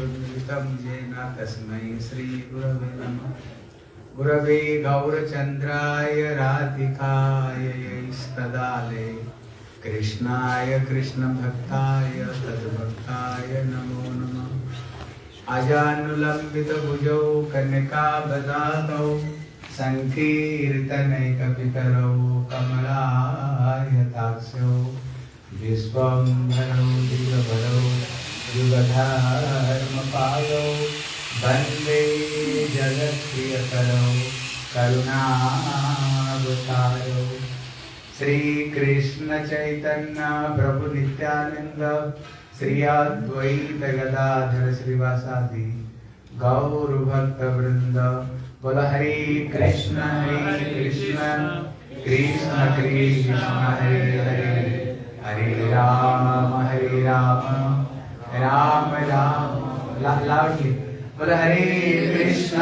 चक्षुरुन्मिलितं येन तस्मै श्रीगुरवे नमः। गुरवे गौरचन्द्राय राधिकाय यैस्तदाले कृष्णाय कृष्णभक्ताय तद्भक्ताय नमो नमः। अजानुलम्बितभुजौ कन्यकावदातौ सङ्कीर्तनैकपितरौ कमलायताक्षौ विश्वम्भरौ दिगभरौ युगधर्मपालौ वन्दे जगत्प्रियकरौ करुणावतारौ। श्रीकृष्ण चैतन्य प्रभु नित्यानंद श्री अद्वैत गदाधर श्रीवासादि गौर भक्त वृंद। बोलो हरे कृष्ण कृष्ण कृष्ण हरे हरे, हरे राम राम राम लाउडली बोलो हरे कृष्ण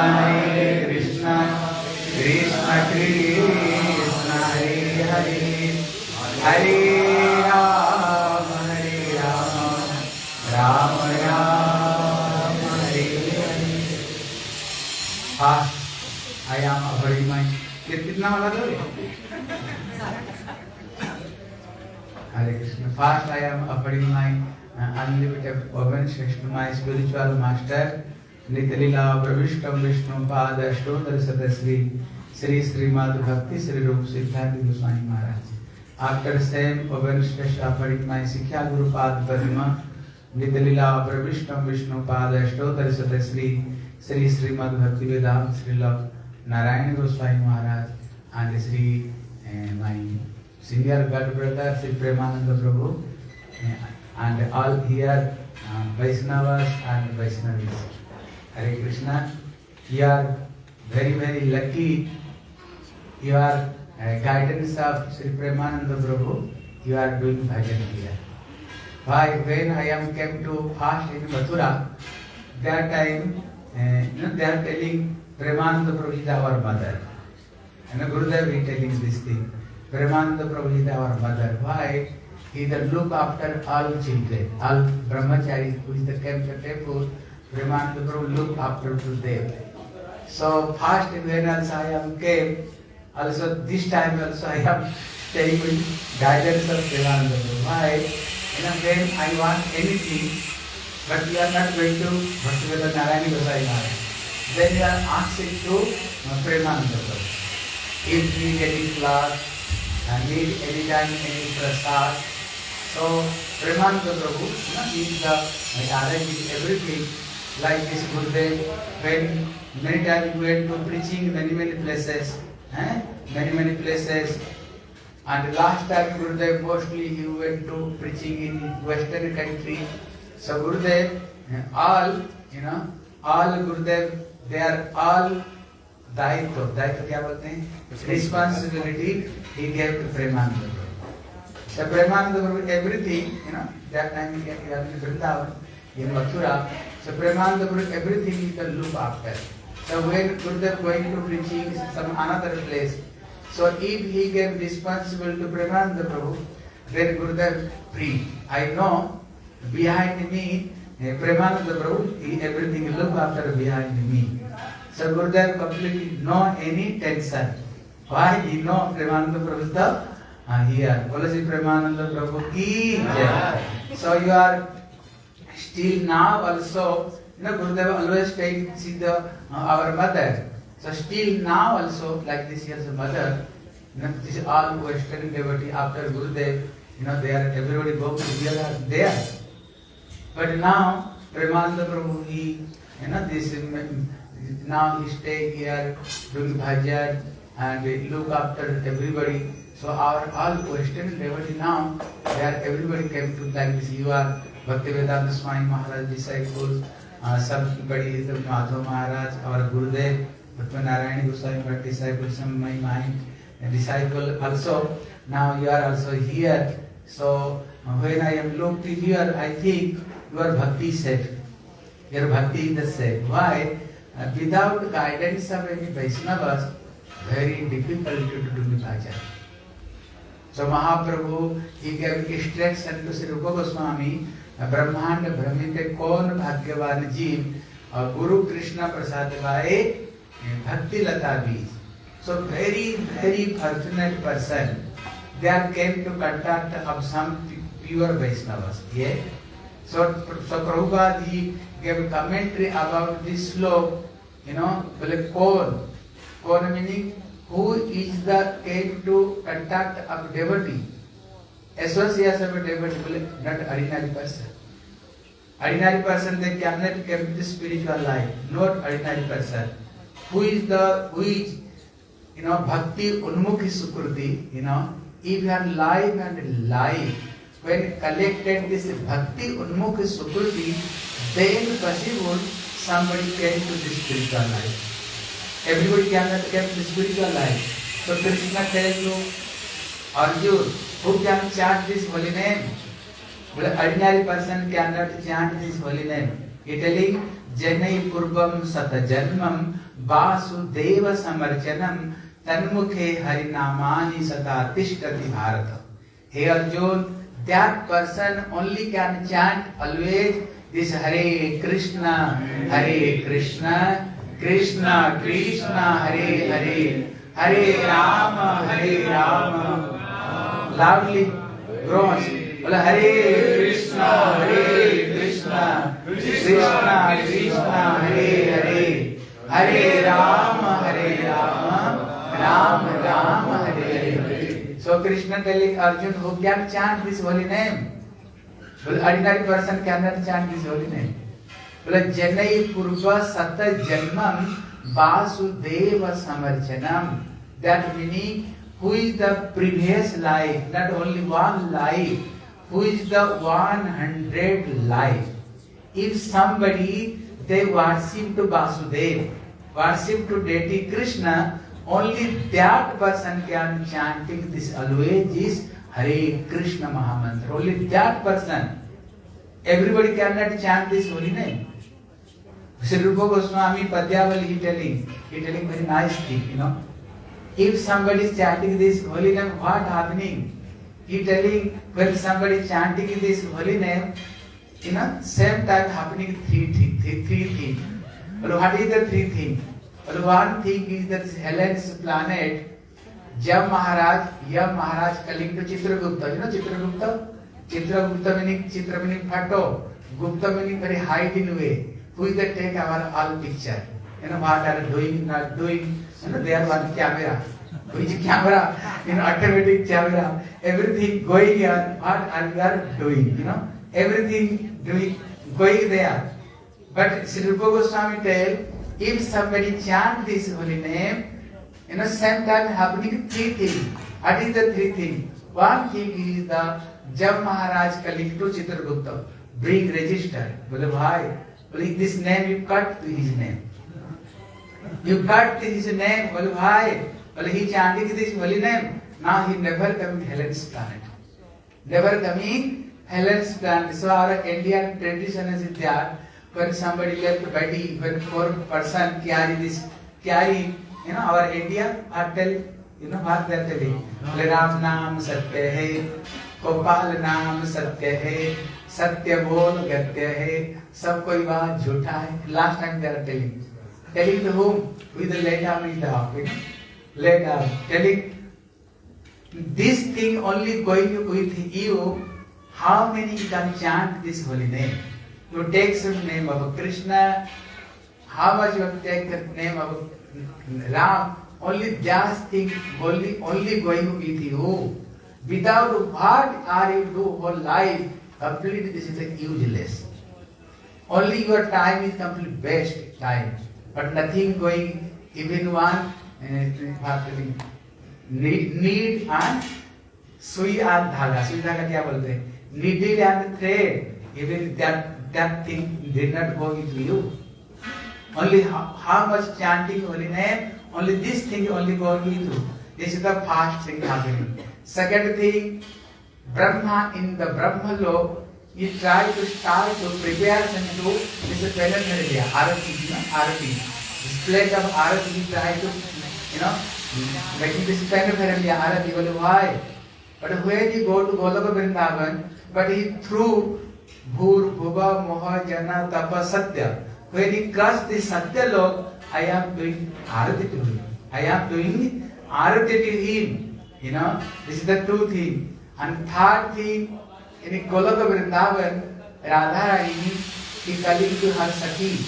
कृष्ण कृष्ण हरे हरे, हरे Ram Ram Ram Hare Hare. I am offering my कितना वाला दो हरे Krishna. First I am offering my unlimited obedience to my spiritual master नितलीला प्रविष्टम Vishnu पाद अष्टोत्तर सतश्री श्री श्रीमद् भक्ति श्री रूप सिद्धार्थ गोस्वामी महाराज। After same obedience offering my शिक्षा गुरु पाद पद्म नितलीला प्रविष्टम विष्णु पाद अष्टोत्तर सतश्री श्री श्रीमद् भक्ति वेदांत श्रील नारायण गोस्वामी महाराज and Sri my senior god brother Sri Premananda Prabhu and all here Vaishnavas and Vaishnavis. Hare Krishna. You are very lucky. You are guidance of Sri Premananda Prabhu. You are doing bhajan here. Why? When I am came to fast in Mathura, that time they are telling Premananda Prabhu is our mother. And Gurudev is telling this thing. Premananda Prabhu is our mother. Why? He look after all children, all brahmacharis who is the came to temple. Premananda Prabhu look after to them. So first when also I am came, also this time also I am staying with guidance of Premananda Prabhu. Why? When I want anything, but you are not going to Bhaktivedanta Narayana Goswami Maharaj, then you are asking to Premananda Prabhu. If we need any class, need any time any prasad, so Premananda Prabhu is the arranging everything. Like this Gurudev, when many times we went to preaching many places, many places, and last time Gurudev mostly he went to preaching in Western country. So Gurudev, all Gurudev, they are all दायित्व क्या बोलते हैं, responsibility he gave to Premananda Prabhu. So Premananda Prabhu everything, that time he was in Vrindavan, in Mathura. So Premananda Prabhu everything he can look after. So when Gurudev going to preaching some another place, so if he gave responsibility to Premananda Prabhu, then Gurudev free. I know behind me Premananda Prabhu, he everything look after behind me. So Gurudev completely no any tension. Why? He know Premananda Prabhu is the here. Bolo Shri Premananda Prabhu ki jai. So you are still now also, Gurudev always see our mother. So still now also like this year's mother, this is all Western devotee after Gurudev, they are everybody go to there. But now Premananda Prabhu he, this now he stay here doing bhajan and look after everybody. So our all Western devotee now, they are everybody came to like this. You are Bhaktivedanta Swami Maharaj disciples, somebody is the Madhav Maharaj, our Gurudev, Bhakti Narayana Goswami Maharaj disciple, some my mind disciple also. Now you are also here. So when I am looked here, I think your bhakti is safe. Your bhakti is the same. Why? Without guidance of any Vaishnavas, very difficult to do the bhajan. So Mahaprabhu, he gave instruction to Sri Rupa Goswami ब्रह्मांड भ्रमित कौन भाग्यवान जीव और गुरु कृष्ण प्रसाद गाए भक्ति लता बीज. So very fortunate person. They are came to contact of some pure Vaishnavas. Yeah. So Prabhupada he gave a commentary about this sloka. You know, Kon meaning who is the came to contact of devotee. Association of a devotee, not ordinary person. Ordinary person they cannot come to spiritual life. Not ordinary person. Who is you know, bhakti unmukhi sukruti, you know, if you have life and life, when collected this bhakti unmukhi sukruti, then possible somebody came to this spiritual life. Everybody cannot come to spiritual life. So Krishna tells you, Arjuna, who can chant this holy name? Well, ordinary person cannot chant this holy name. He telling, Janai Purvam Satajanmam Vasudeva Samarchanam Tanmukhe Harinamani Sata Tishtati Bharata. Hey Arjuna, that person only can chant always this Hare Krishna, Krishna Krishna, Hare Hare, Hare Rama, loudly, groans. Hare Krishna, Krishna Krishna, Hare Hare, Hare Rama, Rama, Hare Hare. So Krishna telling Arjuna, who can chant this holy name? Well, ordinary person cannot chant this holy name. Well, Janai Purva Sata Janmam Vasudeva Samarchanam. That meaning, who is the previous life, not only one life, who is the 100 life. If somebody, they worship to Vasudeva, worship to deity Krishna, only that person can chanting this always is Hare Krishna Mahamantra. Only that person. Everybody cannot chant this holy name. Sri Rupa Goswami Padyavali he telling very nice thing, you know. If somebody is chanting this holy name, what happening? He telling when somebody chanting this holy name, you know, same time happening three things. Well, what is the three things? Well, one thing is that Helen's planet, Yam Maharaj calling to Chitragupta. You know Chitragupta? Chitragupta meaning photo. Gupta meaning very height in way. Who is that take our all picture? You know what are doing, not doing. You know, they are one camera. Which camera? You know, automatic camera. Everything going on. What are we are doing? You know, everything doing going there. But Sri Rupa Goswami tell, if somebody chant this holy name, you know, same time happening three things. What is the three things? One thing is the Jab Maharaj calling to Chitragupta, bring register. Well, why? Well, this name you cut to his name. You cut to his name. Well, why? Well, he chanting this holy name. Now he never coming Helen's planet. Never coming Helen's planet. So our Indian tradition is that when somebody left body, when 4 person carry, you know, our India are tell, you know what they are telling. Ram Naam Satya hai, Gopal Naam Satya hai, Satya Bol Gatya hai, sab koi baat jhutha hai. Last time they are telling to whom? With the lay down in the hospital. Lay down. Telling this thing only going with you. How many can chant this holy name? You take some name of Krishna. How much you take the name of Ram? Only that thing only going with you. Without what are you do whole life? Completely this is useless. Only your time is complete best time. But nothing going, even one need and sui and dhaga. Sui dhaga क्या बोलते हैं? Needle and thread. Even that thing did not go into you. Only how much chanting holy name, only this thing only go into. This is the first thing happening. Second thing, Brahma in the Brahma law, he tried to start to prepare and do this paraphernalia, Arati. This plate of Arati, he tried to, you know, making this paraphernalia, Arati. Why? But when he go to Goloka Vrindavan, but he threw Bhur-bhuva moha-jana tapa-satya. When he crossed the Satya Lok, I am doing arati to him. I am doing arati to him. You know, this is the two thing. And third thing, in Goloka Vrindavan, Radharani, he calling to her Sati.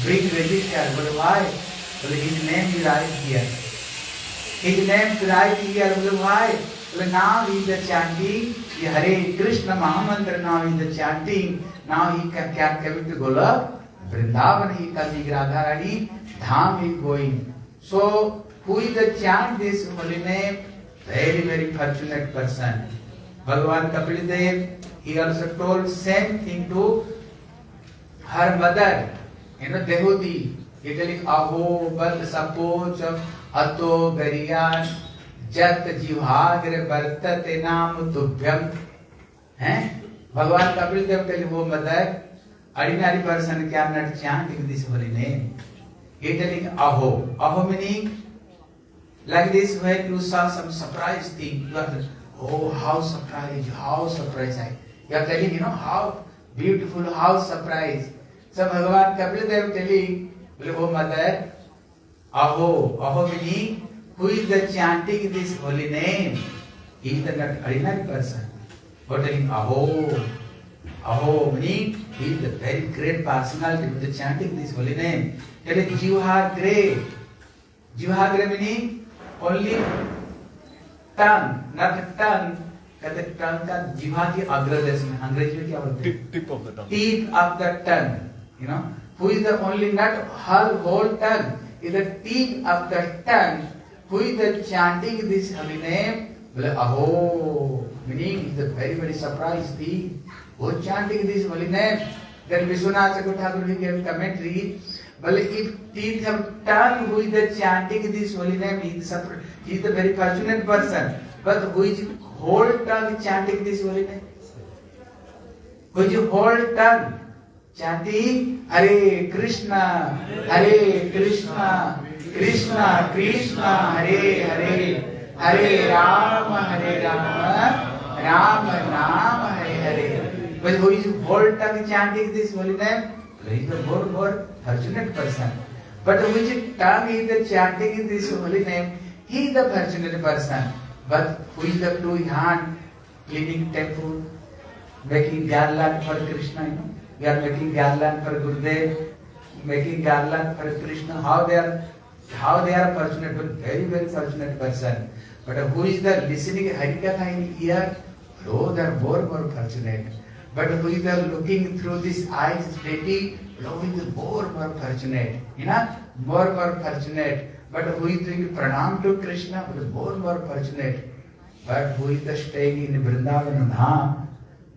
Bring ready here. But why? His name is right here. His name is right here. Why? Now he is chanting Hare Krishna Mahamantra. Now he is chanting. Now he can come to Golok Vrindavan. He calling Radharani. Dham is going. So who is the chant this holy name? Very, very fortunate person. Bhagavan Kapil Dev, he also told same thing to her mother. You know, Dehuti. He telling Aho Bal Sapoch Ato Gariyan Jat Jivhagre Vartate Nam Tubhyam. Bhagavan Kapil Dev telling, oh mother, ordinary person cannot chant this holy name. He telling Aho. Aho meaning like this, when you saw some surprise thing, you are, oh, how surprised, you are telling, you know, how beautiful, how surprised. So Bhagavan Kapil Dev telling, oh mother, Aho meaning, who is the chanting this holy name? He is the not ordinary person. But telling Aho meaning, he is the very great personality who is chanting this holy name. Telling Jivhagre. Jivhagre meaning, only tongue, not tongue. कहते tongue का जिह्वा की अग्रदेश में अंग्रेजी में क्या बोलते हैं? Tip of the tongue. Tip of the tongue. You know, who is the only not her whole tongue, is the tip of the tongue. Who is the chanting this holy name? Well, Aho, meaning is the very, very surprised thing. Who chanting this holy name? Then Vishwanath Thakur gave commentary. Well, if teeth have tongue, who is the chanting this holy name? He is the very fortunate person. But who is whole tongue chanting this holy name? Who is whole tongue chanting Hare Krishna, Krishna Krishna, Hare Hare, Hare Rama, Rama Rama, Hare Hare. But who is whole tongue chanting this holy name? He is the more fortunate person. But which tongue is the chanting in this holy name? He is the fortunate person. But who is the two hand cleaning temple, making garland for Krishna? You know? We are making garland for Gurudev, making garland for Krishna. How they are fortunate, but very, very fortunate person. But who is the listening Harikatha in ear? Oh, they are more fortunate. But who is the looking through this eyes daily? Oh, he is more fortunate. You know, more fortunate. But who is doing pranam to Krishna? But more fortunate. But who is the staying in Vrindavan Dham?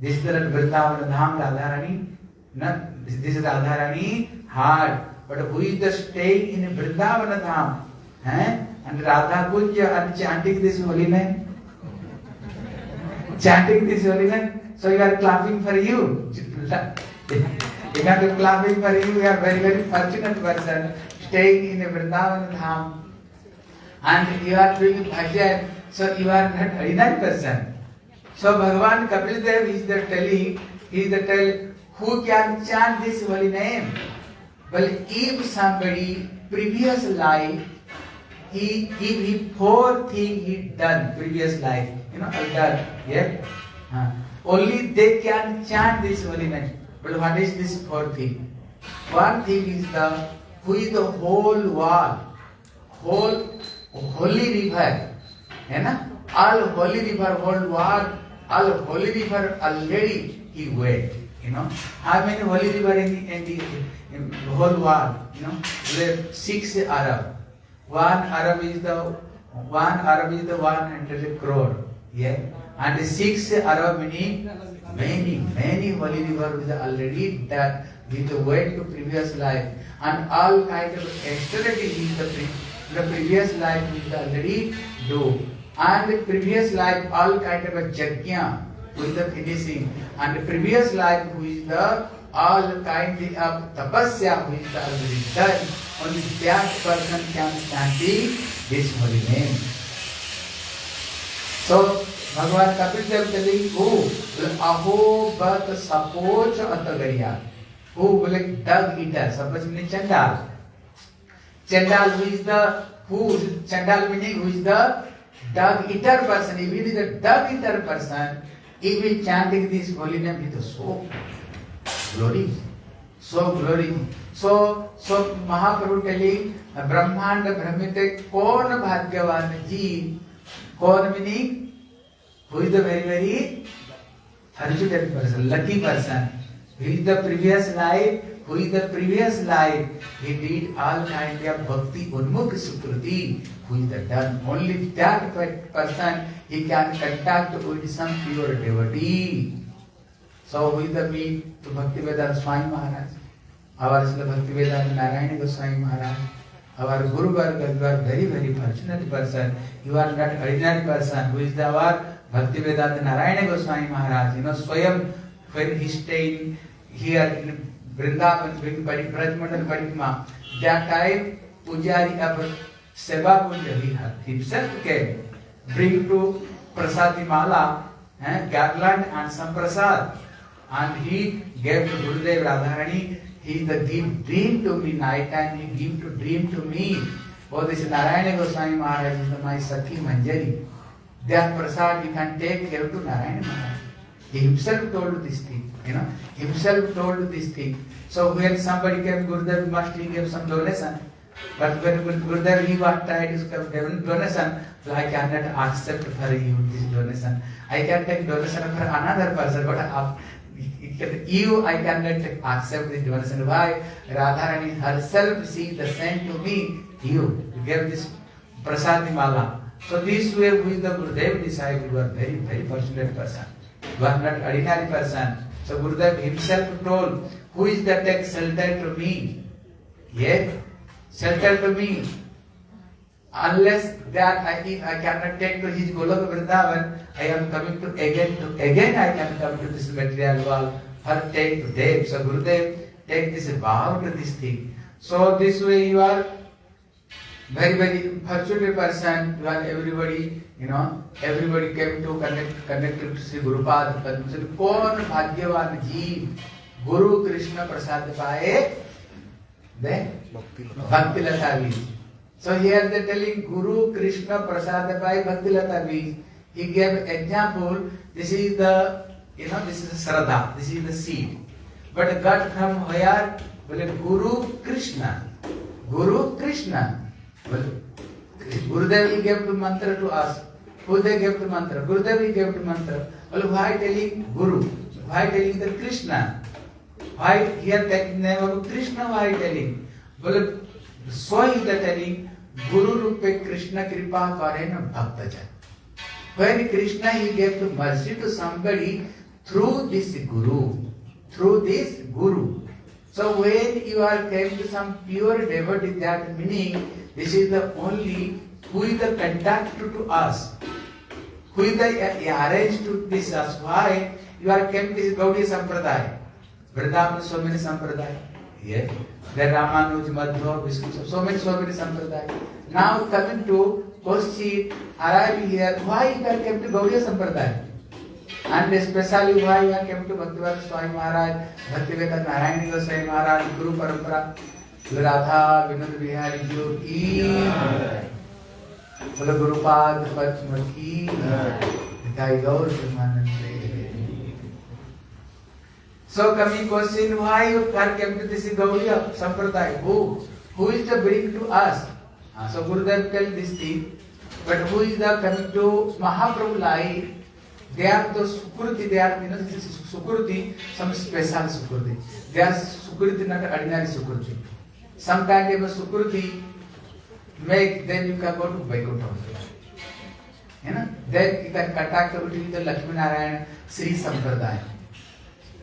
This is the Vrindavan Dham, Radharani. Not this is Radharani heart. But who is the staying in Vrindavan Dham? And Radha Kunja and chanting this holy name? Chanting this holy name? So you are clapping for you. You are clapping for you. You are very, very fortunate person staying in a Vrindavan Dham. And you are doing bhajan. So you are not ordinary person. So Bhagavan Kapil Dev is the telling, who can chant this holy name? Well, if somebody previous life, if he poor thing he done previous life, you know, done, yeah. Only they can chant this holy name. But what is this fourth thing? One thing is who is the whole wall, whole holy river, all holy river, whole wall, all holy river already he went. You know, how many holy river in the whole world? You know, there are 6 Arab. One Arab is the 100 crore. Yeah. And 6 Arab meaning many holy river is already done with the way to previous life. And all kind of austerity is the previous life is already do. And the previous life all kind of a jagya with the finishing. And the previous life who is the all kind of tapasya who is already done. Only that person can chant this holy name. So Bhagavan Kapil Dev telling who? Aho bat sapoch atagariya. Who will dug eater? Suppose meaning Chandal. Chandal who is the who? Chandal meaning who is the dug eater person. If it is a dug eater person, he will chanting this holy name with so glory. So glory. So Mahaprabhu telling Brahmand Brahmite Kon Bhagyavan Ji. Kon meaning who is the very very fortunate person, lucky person. Who is the previous life? Who is the previous life? He did all kind of bhakti unmukh sukruti. Who is the done? Only that person he can contact with some pure devotee. So who is the meet to Bhaktivedanta Swami Maharaj? Our Bhaktivedanta Narayana Goswami Maharaj. Our Guru Varga, you are very very fortunate person. You are not ordinary person. Who is the our Bhaktivedanta Narayana Goswami Maharaj? You know, Swayam, when he stayed here in Vrindavan, doing Brajmandal Parikma, that time Pujari of Seva Puja, he himself came, bring to Prasadi Mala, garland and some prasad, and he gave to Gurudev Radharani. He give dream to me night time. He give to dream to me. Oh, this Narayana Goswami Maharaj is my Sakhi Manjari. That prasad you can take care to Narayana Maharaj. He himself told this thing. You know, himself told this thing. So when somebody came, Gurudev must give some donation. But when Gurudev he was tried to give donation, so I cannot accept for you this donation. I can take donation for another person, but you, I cannot accept this donation. Why? Radharani herself, she the sent to me. You gave this prasadi mala. So this way, who is the Gurudev disciple? You are very very fortunate person. You are not ordinary person. So Gurudev himself told, who is that take shelter to me? Yet shelter to me. Unless that I cannot take to his Golok Vrindavan, I am coming to again I can come to this material world. Her take to Dev. So Gurudev take this vow to this thing. So this way you are very very fortunate person. You are everybody, you know, everybody came to connect to Sri Gurupad. Kon Bhagyavan Jeev Guru Krishna Prasad Paye then Bhakti Lata Bij. So here they are telling Guru Krishna Prasad Paye Bhakti Lata Bij. He gave example. This is the, you know, this is the Shraddha. This is the seed. But got from where? Well, Guru Krishna. Guru Krishna. Well, Gurudev he gave the mantra to us. Who they gave the mantra? Gurudev he gave the mantra. Well, why telling Guru? Why telling the Krishna? Why here taking name of Krishna? Why telling? Well, so is the telling Guru Rupe Krishna Kripa Karena Bhaktajan. When Krishna he gave the mercy to somebody through this Guru. Through this Guru. So when you are came to some pure devotee, that meaning this is the only who is the contact to us. Who is the arranged to this us. Why you are came to this Gaudiya Sampradaya. Vrindavan so many Sampradaya. Yes. There Ramanuj, Madhva, Vishnu, so many Sampradaya. Now coming to Koshi, arriving here, why you are came to Gaudiya Sampradaya? And especially why you are came to Bhaktivedanta Swami Maharaj, Bhaktivedanta Narayana Goswami Maharaj, Guru Parampara, Radha Vinod Vihari Ji ki, Bolo Gurupad Padma ki, Nitai Gaur Premanande. So coming question, why you are came to this Gaudiya Sampradaya? Who is the bring to us? So Gurudev tell this thing, but who is the coming to Mahaprabhu life? They are the Sukruti, they are, you know, this is Sukruti, some special Sukruti. They are Sukruti, not ordinary Sukruti. Some kind of a Sukruti make, then you can go to Vaikuntha. You know, then you can contact with the Lakshmi Narayana, Sri Sampradaya.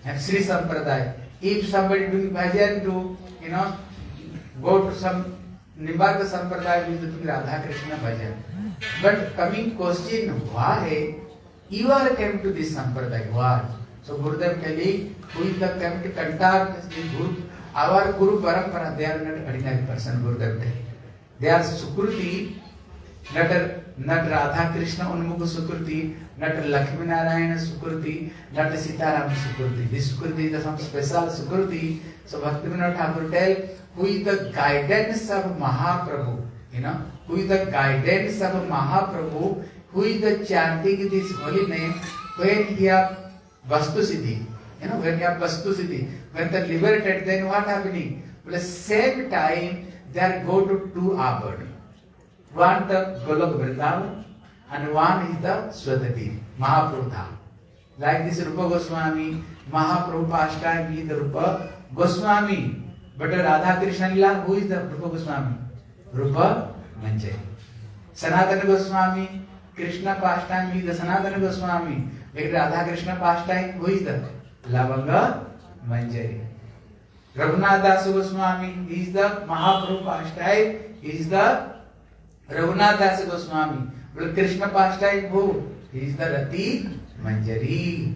And Sri Sampradaya. If somebody doing bhajan to, you know, go to some Nimbarka Sampradaya with the Radha Krishna bhajan. But coming question, why you are came to this Sampradaya? Why? So Gurudev telling, who is the came to contact this Guru? Our Guru Parampara, they are not ordinary person, Gurudev telling. They are Sukruti, not नट राधा कृष्ण उन्मुख सुकृति, नट लक्ष्मी नारायण सुकृति, नट सीताराम सुकृति. This sukriti is some special sukriti. So Bhaktivinoda Thakur tell who is the guidance of Mahaprabhu. You know, who is the guidance of Mahaprabhu, who is the chanting this holy name when he have Vastu Siddhi. You know, when you have Vastu Siddhi, when they are liberated, then what happening? At the same time, they are go to two abodes. One the Golok Vrindavan and one is the Swadati, Mahaprabhu Dham. Like this Rupa Goswami, Mahaprabhu pastime is the Rupa Goswami. But Radha Krishna Lila, who is the Rupa Goswami? Rupa Manjari. Sanatana Goswami, Krishna pastime is the Sanatana Goswami. But Radha Krishna pastime, who is the Lavanga Manjari. Raghunath Das Goswami is the Mahaprabhu pastime, is the Raghunath Das Goswami. But Krishna pastime who? He is the Rati Manjari.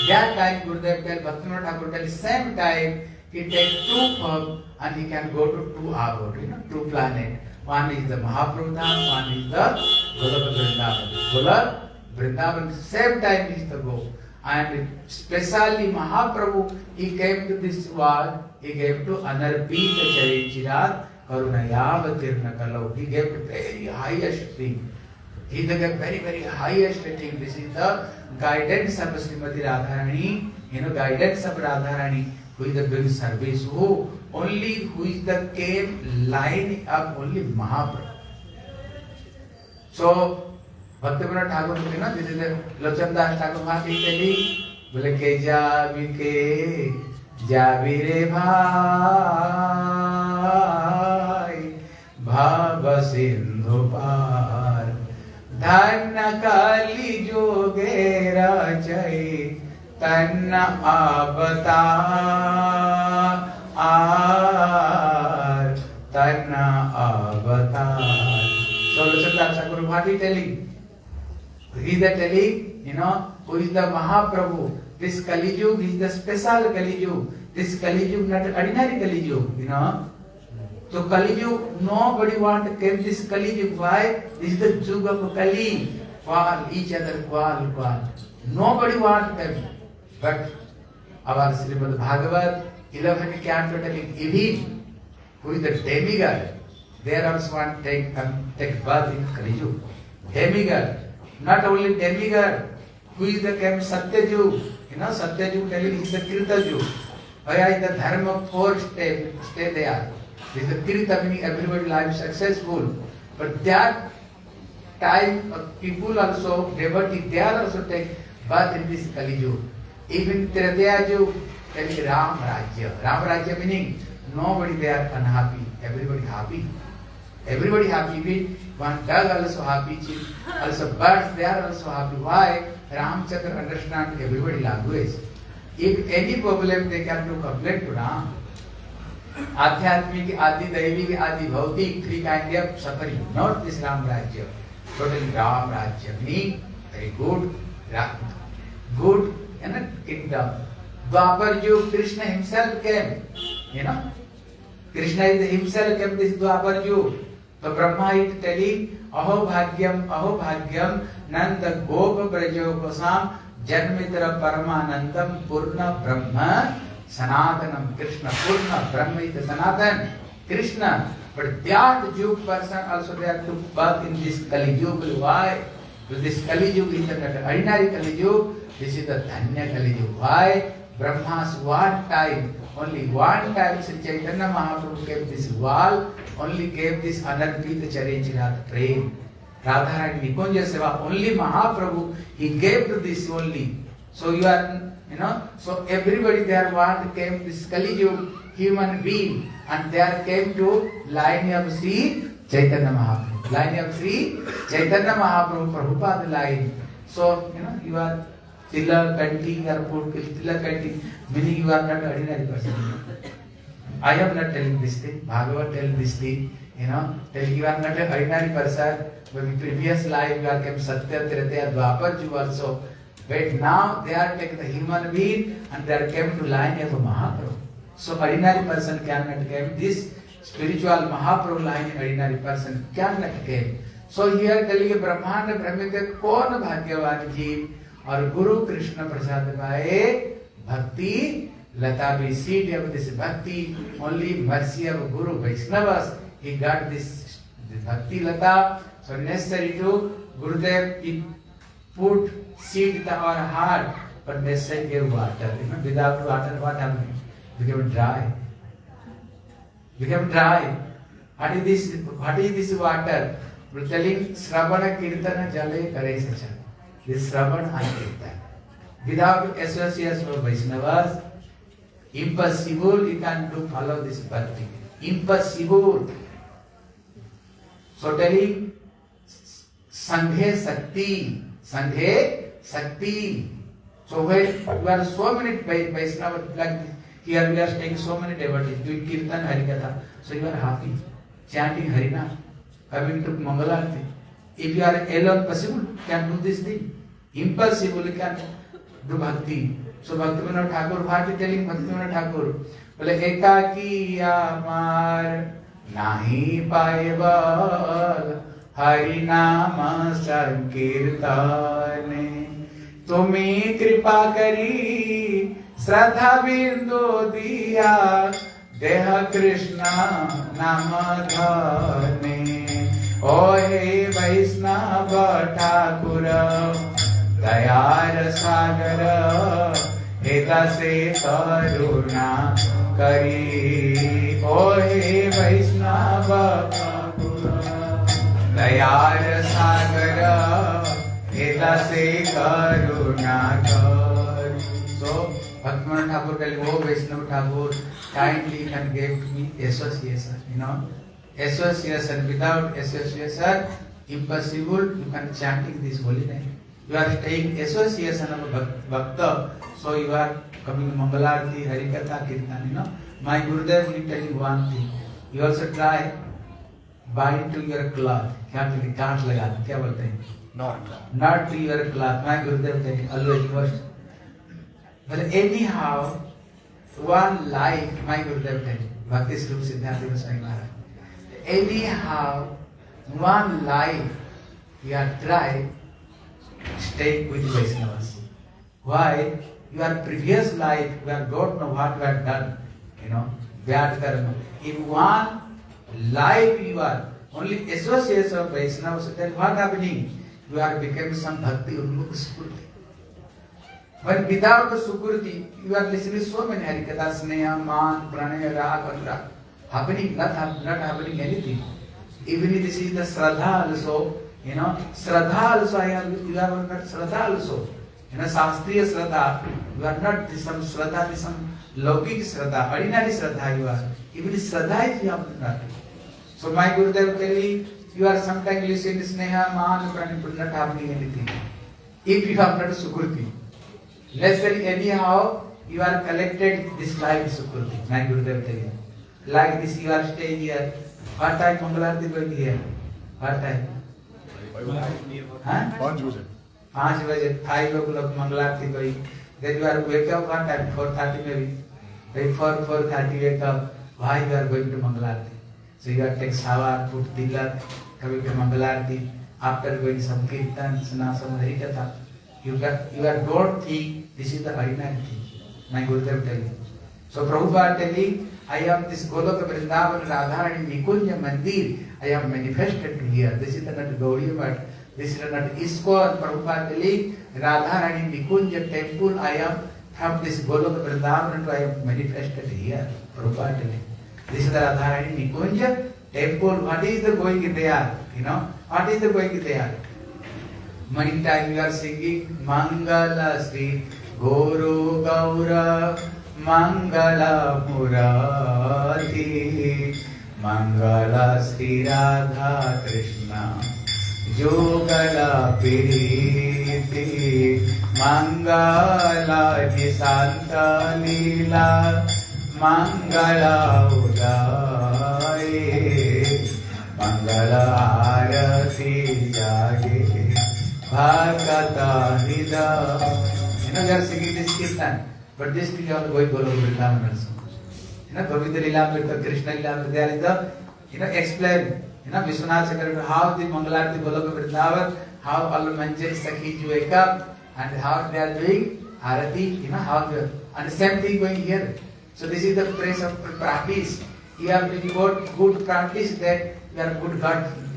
That time Gurudev tell Bhaktivinoda Thakur tell same time he take two form and he can go to two abodes, you know, two planet. One is the Mahaprabhu Dham, one is the Golok Vrindavan. Golok Vrindavan same time is the go. And especially Mahaprabhu, he came to this world, he came to Anarpita Charichirat Karunayavatirna Kalau. He gave the very highest thing. He gave very, very highest thing. This is the guidance of Srimati Radharani, you know, guidance of Radharani, who is the doing service, who is the came line of only Mahaprabhu. So, Bhaktivinoda Thakur, you know, this is the Lochan Das Thakur Mahati telling, बोले के Xavi रे भाई भाव सिंधु पार धन काली जोगे रचय तन्न अवतार तन्न अवतार. So Lochan Das Thakur Mahati telling, he is telling, you know, who is the Mahaprabhu. This Kali Yuga is the special Kali Yuga. This Kali Yuga not ordinary Kali Yuga, you know. So Kali Yuga, nobody want to come this Kali Yuga. Why? This is the Yuga of Kali. Qual, each other, qual. Nobody want to come. But our Srimad Bhagavat, 11 canto telling evil, who is the demigod, they also want to take birth in Kali Yuga. Demigod. Not only demigod, who is the Satyajug, you know, Satyajug telling is the Kirtajug. Where is the Dharma 4 stay there. This is the Kirta meaning everybody life successful. But that time people also, devotee, they also take birth in this Kali Yuga. Even Tretaya Yuga telling Ram Rajya. Ram Rajya meaning nobody there unhappy, everybody happy. Everybody happy with one dog also happy, also birds they are also happy. Why? Ramchandra understand everybody language. If any problem they can do complaint to Ram. Adhyatmik, Adi Daivik, Adi Bhautik, three kind of suffering. Not this Ram Rajya. Totally Ram Rajya meaning very good kingdom. Dwapar Yuga, Krishna himself came. You know, Krishna is himself came this Dwapar Yuga. So Brahma is telling, Aho Bhagyam, Nanda Gopa Brajo Kosam, Janmitra Paramanandam, Purna Brahma, Sanatanam, Krishna, Purna Brahma is the Sanatan, Krishna. But that Yuga person also they have to birth in this Kali Yuga. Why? Because this Kali Yuga is the ordinary Kali Yuga, this is the Dhanya Kali Yuga. Why? Brahma's one time, only one time Sri Chaitanya Mahaprabhu gave this wall, only gave this Anarpita Charichirat prem. Radharani Nikunja Seva, only Mahaprabhu, he gave to this only. So you are, you know, so everybody there want came this Kali Yuga, human being, and there came to line of Sri Chaitanya Mahaprabhu. Line of Sri Chaitanya Mahaprabhu, Prabhupada line. So, you know, you are Tila Kanti or Tila Kanti, meaning you are not an ordinary person. I am not telling this thing, Bhagavat telling this thing, you know, telling you are not an ordinary person. But in previous life you are came Satya, Tretaya, Dwapar Yuga also. But now they are taking the human being and they are came to line of Mahaprabhu. So ordinary person cannot come. This spiritual Mahaprabhu line, ordinary person cannot come. So here telling ब्रह्मांड ब्रह्मित कौन भाग्यवान जीव और गुरु कृष्ण प्रसाद पाए भक्ति लता भी seed of this bhakti, only mercy of Guru Vaishnavas, he got this bhakti lata. So necessary to Gurudev, he put seed in our heart, but necessary gave water. Without water, what happened? Became dry. Became dry. What is this water? We're telling Sravana Kirtana Jale Kare Sacha. This Sravana and Kirtan. Without association of Vaishnavas, impossible you can do follow this bhakti. Impossible. So telling Sanghe Sakti. Sanghe Sakti. So when you are so many Vaishnava, like here we are staying so many devotees doing Kirtan Harikatha. So you are happy. Chanting Harina. Coming to Mangalarti. If you are alone, possible, can do this thing. Impossible, you can do bhakti. So Bhaktivinoda Thakur, what is telling Bhaktivinoda Thakur? Bole ekaki amar nahi paeval Hari nama sankirtane Tumi kripa kari Shraddha bindu diya Deha Krishna namadhane O he Vaishnava Thakura Dayar Sagara Heta se karuna kari O he Vaishnava Dayar Sagara Heta se karuna kari. So Bhaktivinoda Thakur telling, oh Vaishnava Thakur, kindly can give me association, association. Without association, impossible you can chanting this holy name. You are staying association of Bhakta, so you are coming Mangalarti, Harikatha, Kirtan, My Gurudev will tell you one thing. You also try, bind to your cloth. Can't lagana. Kya bolte hain? Not to your cloth. My Gurudev tell you, always first. But anyhow, one life, my Gurudev tell you, Bhakti Swarup Siddhanta Goswami Maharaj. Anyhow, one life, you are try stay with Vaishnavas. Why? Your previous life, you have don't know what you have done, bad karma. If one life you are only association of Vaishnavas, then what happening? You are becoming some bhakti unmukh sukriti. But without the sukriti, you are listening to so many harikatha, sneha, man, pranaya, rag, anurag. Happening, not happening anything. Even if this is the Shraddha also, Shraddha also, you are not Shraddha also. Shastriya Shraddha, you are not some Shraddha, some Laukik Shraddha, ordinary Shraddha you are. Even Shraddha is you have not. So my Gurudev telling, you are sometimes listening to Sneha, Man, Pranaya, not happening anything. If you have not Sukriti. Necessarily anyhow, you are collected this life Sukriti. My Gurudev telling. Like this, you are staying here. What time Mangalarti going here? What time? 5 बजे 5 बजे 5 o'clock Mangalarti going. Then you are wake up what time? 4:30 maybe. Then 4:30 wake up. Why you are going to Mangalarti? So you are take shower, put tilak, coming to Mangalarti. After going some kirtan, some harikatha. You are don't think this is the ordinary thing. My Gurudev telling. So Prabhupada telling, I am this Goloka Vrindavan Radharani Nikunja Mandir. I am manifested here. This is not Gaudiya, but this is not ISKCON. Prabhupada telling, Radharani Nikunja temple. I am from this Goloka Vrindavan. I am manifested here. Prabhupada telling, this is the Radharani Nikunja temple. What is the going there? What is the going there? Many times we are singing Mangala Sri Guru Gaura. Mangala Murati Mangala Sri Radha Krishna Jugala Piriti Mangala Nisanta Lila Mangala Udaye Mangala Arati Jage Bhagata Nida. We are singing this kirtan. But this thing you are going Goloka Vrindavan also. Govinda Lila, Krishna Lila, there is the, explain You know, Vishwanath Chakravarti, how the Mangalarti Goloka Vrindavan, how all Manjari Sakhis wake up and how they are doing Arati, you know, how they, and the same thing going here. So this is the place of practice. You have to got good practice, that you are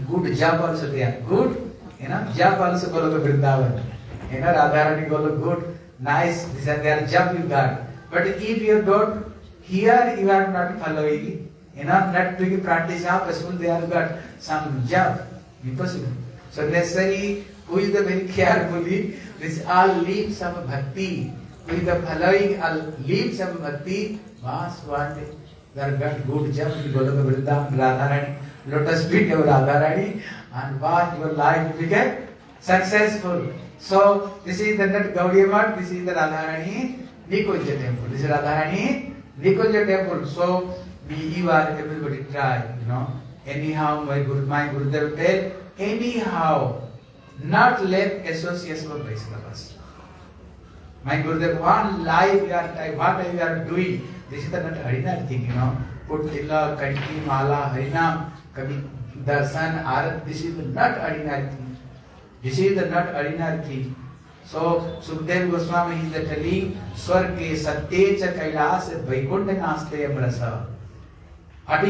good job also there. Good, you know, job also Goloka Vrindavan. You know, Radharani Goloka good, nice, these are their job you got. But if you don't, here you are not following, you know, not doing practice, how possible they have got some job? Impossible. So necessary, who is the very carefully, this all leaves of bhakti, who is the following all leaves of bhakti, Mas one day, they have got good job, you go to the Vrindavan, Radharani, lotus feet of Radharani, and what your life became successful. So this is the not Gaudiya Math, this is the Radharani Nikunja temple. This is Radharani Nikunja temple. So you are everybody try, you know. Anyhow, my Gurudev tell, anyhow, not let association of Vaishnavas. My Gurudev, one life you are trying, what you are doing, this is the not Harinam thing, you know. Put Tila, Kanti, Mala, Harinam, Kavi, Darshan, Arat, this is not Harinam thing. This is the not ordinary thing. So Sukdev Goswami is telling, Swarge Satyecha Kailas Vaikuntha Naste Rasa. What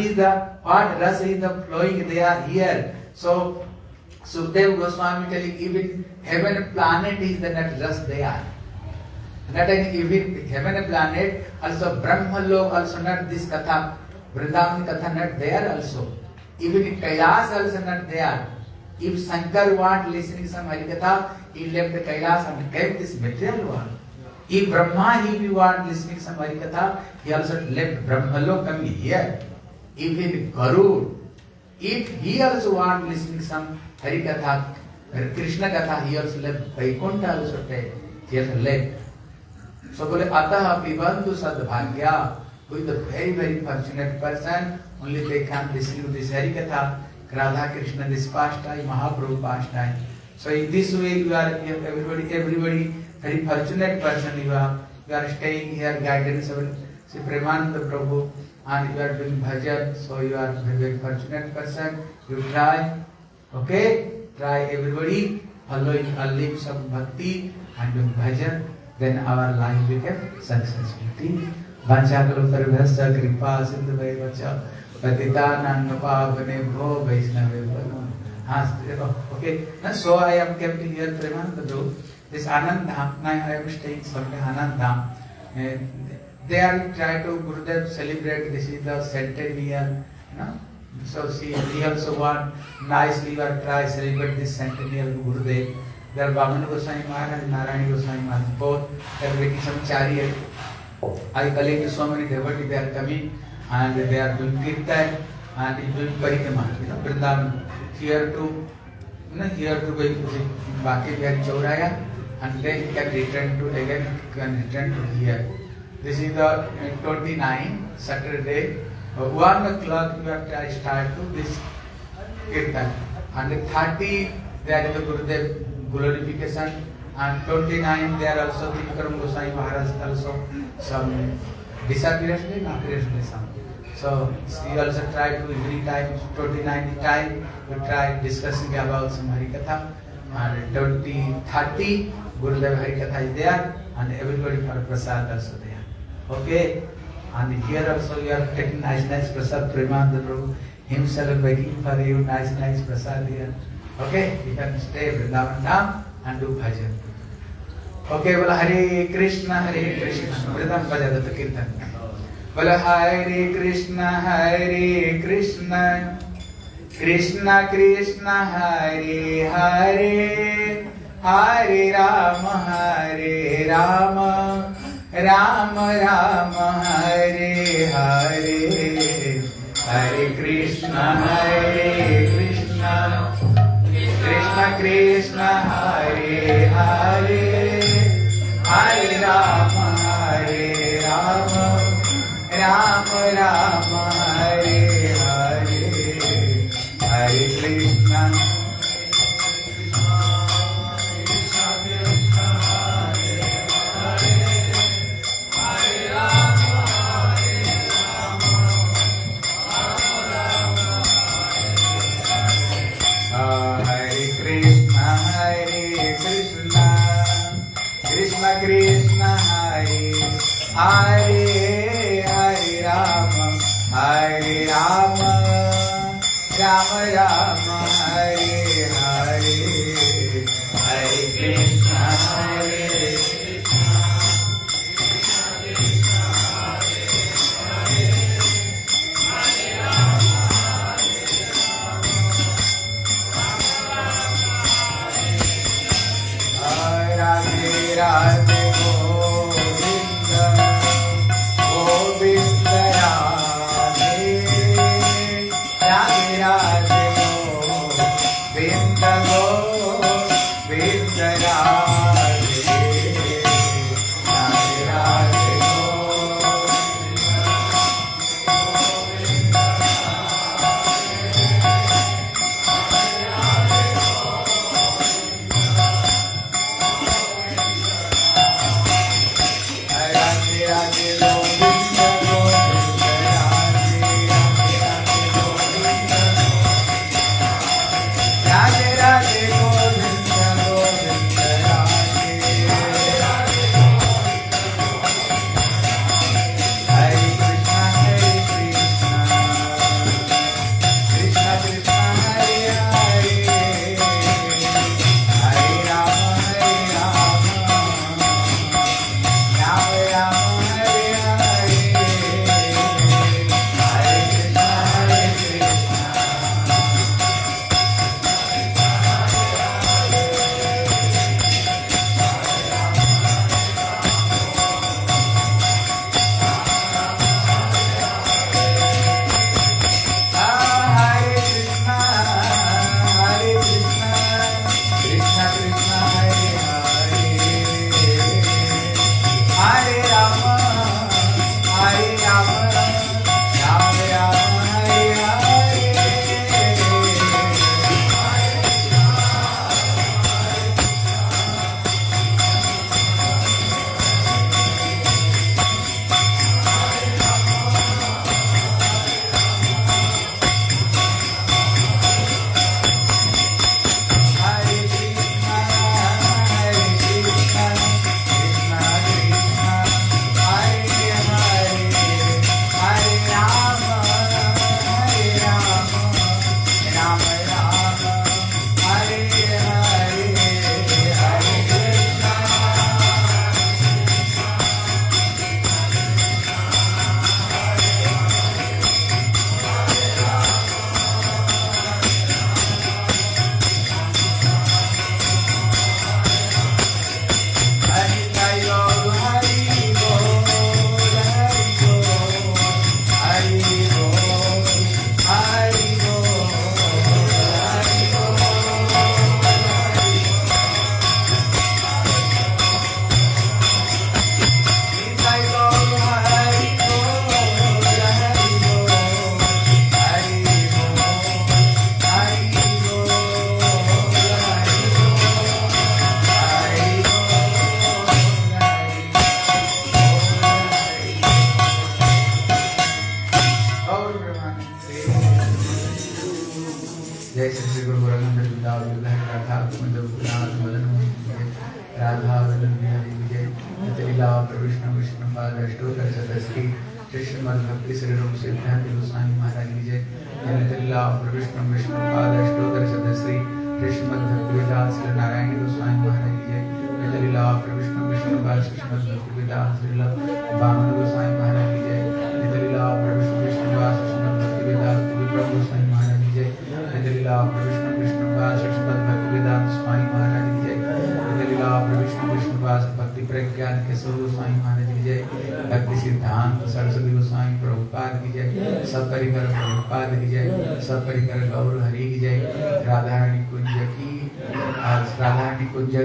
rasa is the flowing there here. So Sukdev Goswami telling, even heaven planet is the not rasa there. Not even heaven planet, also Brahmalok, also not this Katha, Vrindavan Katha not there also. Even Kailas also not there. If Shankar want listening some Harikatha, he left the Kailas and kept this material world. If Brahma, he want listening some Harikatha, he also left Brahmalok coming here. Even Garud, if he also want listening some Harikatha, Krishna Katha, he also left Vaikuntha also take. He also left. So bole Ataha Pibantu Sadbhagya, who is the very, very fortunate person, only they can listen to this Harikatha. Radha Krishna, this pastime, Mahaprabhu pastime. So in this way you are everybody very fortunate person you are staying here, guidance of Sri Premananda Prabhu, and you are doing bhajan, so you are very, very fortunate person. You try, okay? Try everybody, following all limbs of bhakti and doing bhajan, then our life became successful. Vanchakaluttarvasya kripa sindhu vacha Patitanang Pavane Bho Vaishnave Bhano. Okay, and so I am kept here Premananda Prabhu. This Anand Dham, now I am staying somewhere Anand Dham. They are trying to Gurudev celebrate, this is the centennial, you know. So see, we also want nicely we are try celebrate this centennial Gurudev. There are Vamana Goswami Maharaj and Narayana Goswami Maharaj, both they are making some chariot. I collect so many devotees, they are coming and they are doing kirtan and doing parikrama, you know, Vrindavan. Here to, you know, here to Baki Bihari Chauraya, and then you can return to again, you can return to here. This is the 29 Saturday, 1 o'clock you have to start to this kirtan, and 30 there is the Gurudev glorification, and 29 there also the Vikram Goswami Maharaj also some disappearance day, not some. So we also try to every time, 29 time, we try discussing about some Harikatha, and 30 Gurudev Harikatha is there, and everybody for Prasad also there. Okay, and here also you are taking nice Prasad, Premananda Prabhu himself making for you nice Prasad here. Okay, you can stay Vrindavan Dham and do bhajan. Okay, well, Hare Krishna, Vrindavan bhajan the kirtan. Well, Hare Krishna, Krishna Krishna, Hare Hare, Hare Rama, Rama Rama, Hare Hare, Hare Krishna, Krishna Krishna, Hare Hare, Hare Rama, Rama Rama, Hare Hare, Hare Krishna. Hare Hare Rama, Hare Rama, Rama Rama, Hare Hare, Hare Krishna, Hare Radhe Radhe Govinda, Govinda Radhe, Radhe Radhe Govinda, Govinda Radhe, Radhe Radhe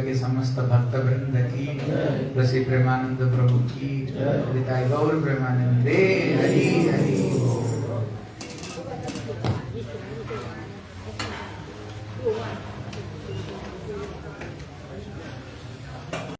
के समस्त भक्त वृंद की, प्रसी प्रेमानंद प्रभु की, गौर प्रेमानंदे हरि